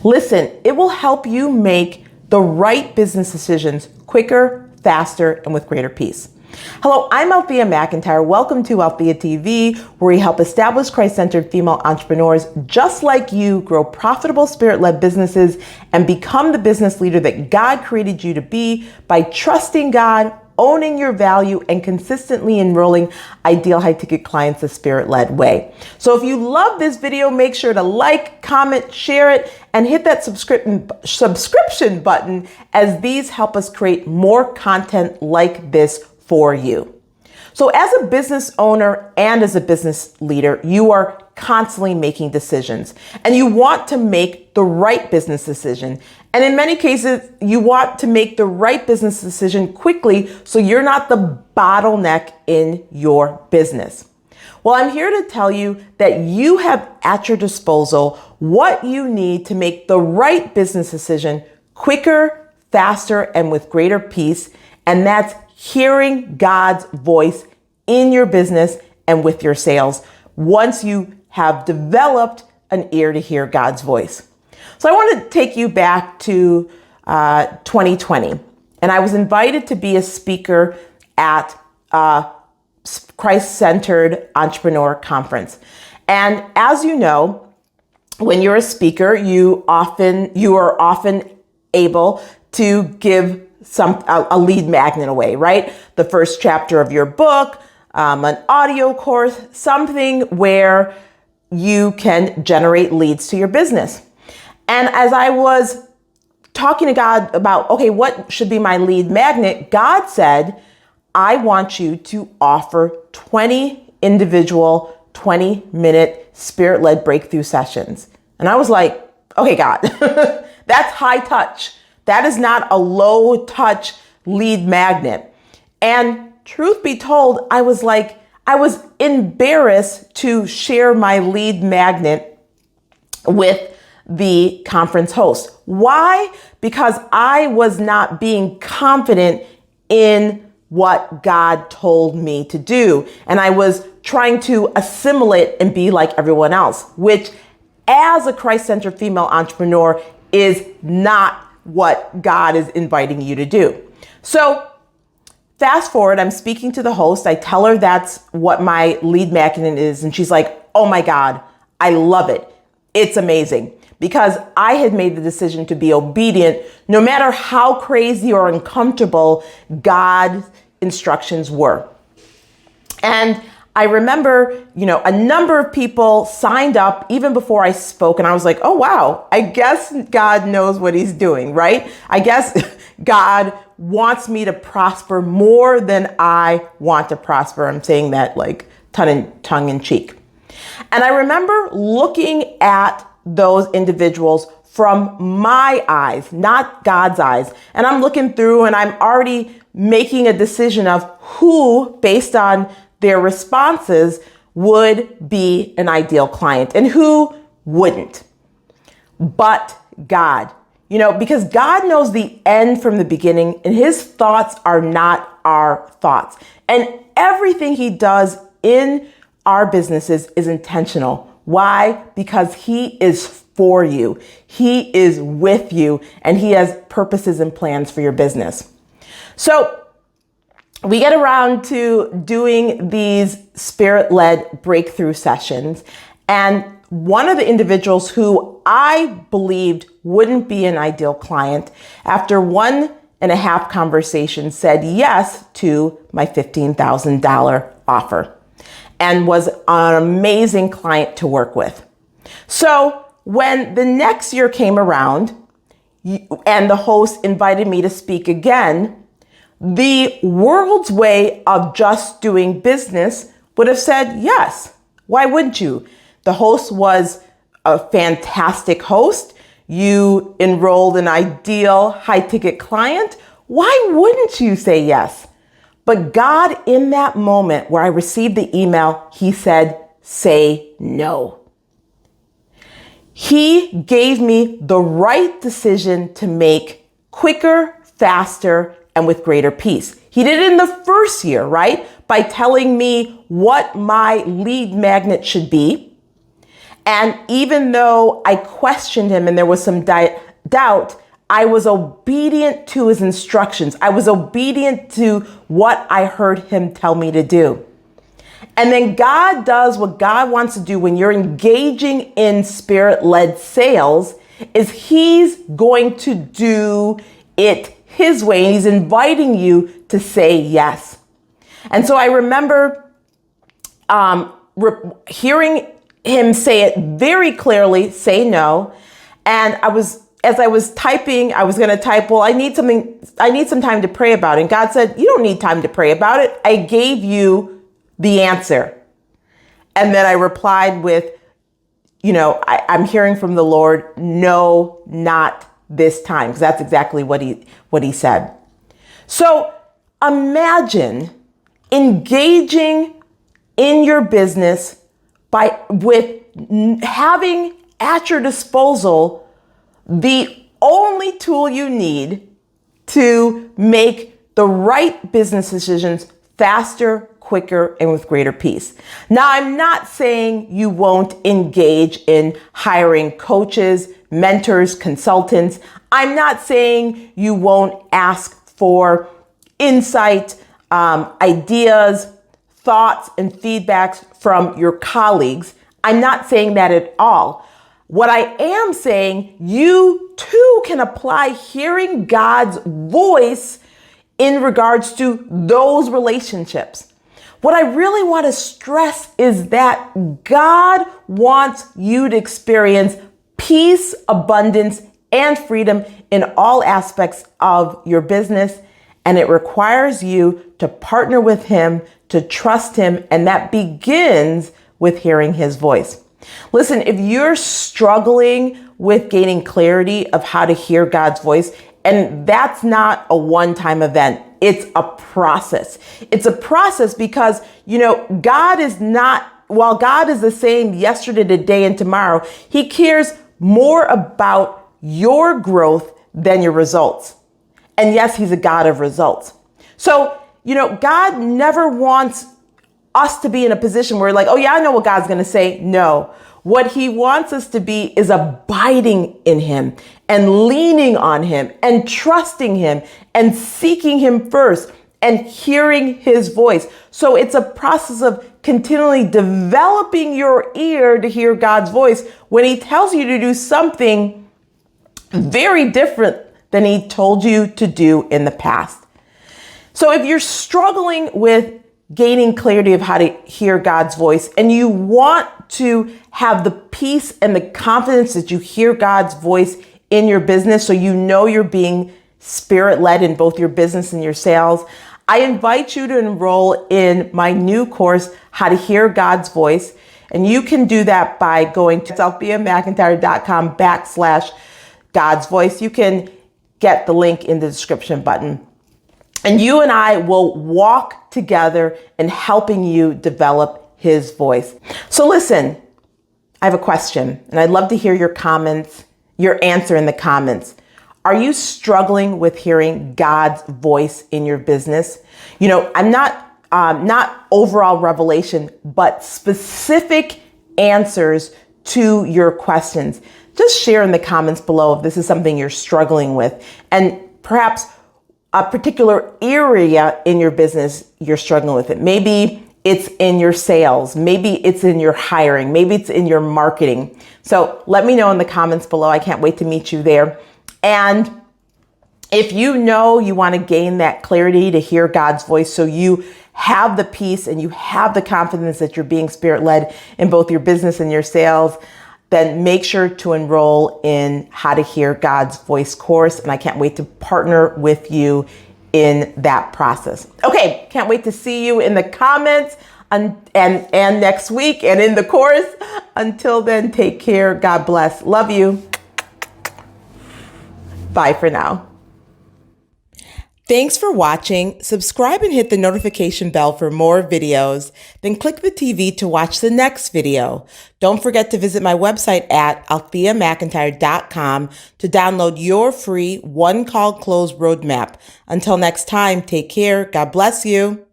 Listen, it will help you make the right business decisions quicker, faster, and with greater peace. Hello, I'm Althea McIntyre. Welcome to Althea TV, where we help established Christ-centered female entrepreneurs just like you grow profitable spirit-led businesses and become the business leader that God created you to be by trusting God, owning your value, and consistently enrolling ideal high-ticket clients the spirit-led way. So if you love this video, make sure to like, comment, share it, and hit that subscription button, as these help us create more content like this for you. So as a business owner and as a business leader, you are constantly making decisions, and you want to make the right business decision. And in many cases, you want to make the right business decision quickly so you're not the bottleneck in your business. Well, I'm here to tell you that you have at your disposal what you need to make the right business decision quicker, faster, and with greater peace. And that's hearing God's voice in your business and with your sales once you have developed an ear to hear God's voice. So I want to take you back to 2020, and I was invited to be a speaker at a Christ-centered entrepreneur conference. And as you know, when you're a speaker, you are often able to give a lead magnet away, right? The first chapter of your book, an audio course, something where you can generate leads to your business. And as I was talking to God about, okay, what should be my lead magnet? God said, I want you to offer 20 individual 20-minute spirit-led breakthrough sessions. And I was like, okay, God, that's high touch. That is not a low touch lead magnet. And truth be told, I was embarrassed to share my lead magnet with the conference host. Why? Because I was not being confident in what God told me to do. And I was trying to assimilate and be like everyone else, which as a Christ-centered female entrepreneur is not what God is inviting you to do. So fast forward, I'm speaking to the host. I tell her that's what my lead magnet is. And she's like, oh my God, I love it. It's amazing. Because I had made the decision to be obedient, no matter how crazy or uncomfortable God's instructions were. And I remember, a number of people signed up even before I spoke, and I was like, oh, wow, I guess God knows what he's doing, right? I guess God wants me to prosper more than I want to prosper. I'm saying that like tongue in cheek. And I remember looking at those individuals from my eyes, not God's eyes. And I'm looking through and I'm already making a decision of who, based on their responses, would be an ideal client and who wouldn't. But God, because God knows the end from the beginning, and his thoughts are not our thoughts. And everything he does in our businesses is intentional. Why? Because he is for you. He is with you, and he has purposes and plans for your business. So we get around to doing these spirit-led breakthrough sessions. And one of the individuals who I believed wouldn't be an ideal client, after 1.5 conversations, said yes to my $15,000 offer and was an amazing client to work with. So when the next year came around and the host invited me to speak again, the world's way of just doing business would have said yes. Why wouldn't you? The host was a fantastic host. You enrolled an ideal high-ticket client. Why wouldn't you say yes? But God, in that moment where I received the email, he said, say no. He gave me the right decision to make quicker, faster, and with greater peace. He did it in the first year, right? By telling me what my lead magnet should be. And even though I questioned him and there was some doubt, I was obedient to his instructions. I was obedient to what I heard him tell me to do. And then God does what God wants to do when you're engaging in spirit-led sales, is he's going to do it his way. And he's inviting you to say yes. And so I remember hearing him say it very clearly, say no. And as I was typing, I was going to type, well, I need some time to pray about it. And God said, you don't need time to pray about it. I gave you the answer. And then I replied with, I'm hearing from the Lord, no, not this time. Because that's exactly what he said. So imagine engaging in your business with having at your disposal the only tool you need to make the right business decisions faster, quicker, and with greater peace. Now, I'm not saying you won't engage in hiring coaches, mentors, consultants. I'm not saying you won't ask for insight, ideas, thoughts, and feedbacks from your colleagues. I'm not saying that at all. What I am saying, you too can apply hearing God's voice in regards to those relationships. What I really want to stress is that God wants you to experience peace, abundance, and freedom in all aspects of your business. And it requires you to partner with him, to trust him, and that begins with hearing his voice. Listen, if you're struggling with gaining clarity of how to hear God's voice, and that's not a one-time event, it's a process. It's a process because, God is while God is the same yesterday, today, and tomorrow, he cares more about your growth than your results. And yes, he's a God of results. So, God never wants us to be in a position where we're like, oh yeah, I know what God's going to say. No, what he wants us to be is abiding in him and leaning on him and trusting him and seeking him first and hearing his voice. So it's a process of continually developing your ear to hear God's voice when he tells you to do something very different than he told you to do in the past. So if you're struggling with gaining clarity of how to hear God's voice and you want to have the peace and the confidence that you hear God's voice in your business so you're being spirit-led in both your business and your sales, I invite you to enroll in my new course, How to Hear God's Voice. And you can do that by going to altheamcintyre.com/God's Voice. You can get the link in the description button. And you and I will walk together in helping you develop his voice. So listen, I have a question, and I'd love to hear your comments, your answer in the comments. Are you struggling with hearing God's voice in your business? I'm not overall revelation, but specific answers to your questions. Just share in the comments below if this is something you're struggling with, and perhaps a particular area in your business you're struggling with it. Maybe it's in your sales. Maybe it's in your hiring. Maybe it's in your marketing. So let me know in the comments below. I can't wait to meet you there. And if you want to gain that clarity to hear God's voice so you have the peace and you have the confidence that you're being spirit-led in both your business and your sales, then make sure to enroll in How to Hear God's Voice course. And I can't wait to partner with you in that process. Okay, can't wait to see you in the comments and next week and in the course. Until then, take care. God bless. Love you. Bye for now. Thanks for watching. Subscribe and hit the notification bell for more videos. Then click the TV to watch the next video. Don't forget to visit my website at altheamcintyre.com to download your free one-call close roadmap. Until next time, take care. God bless you.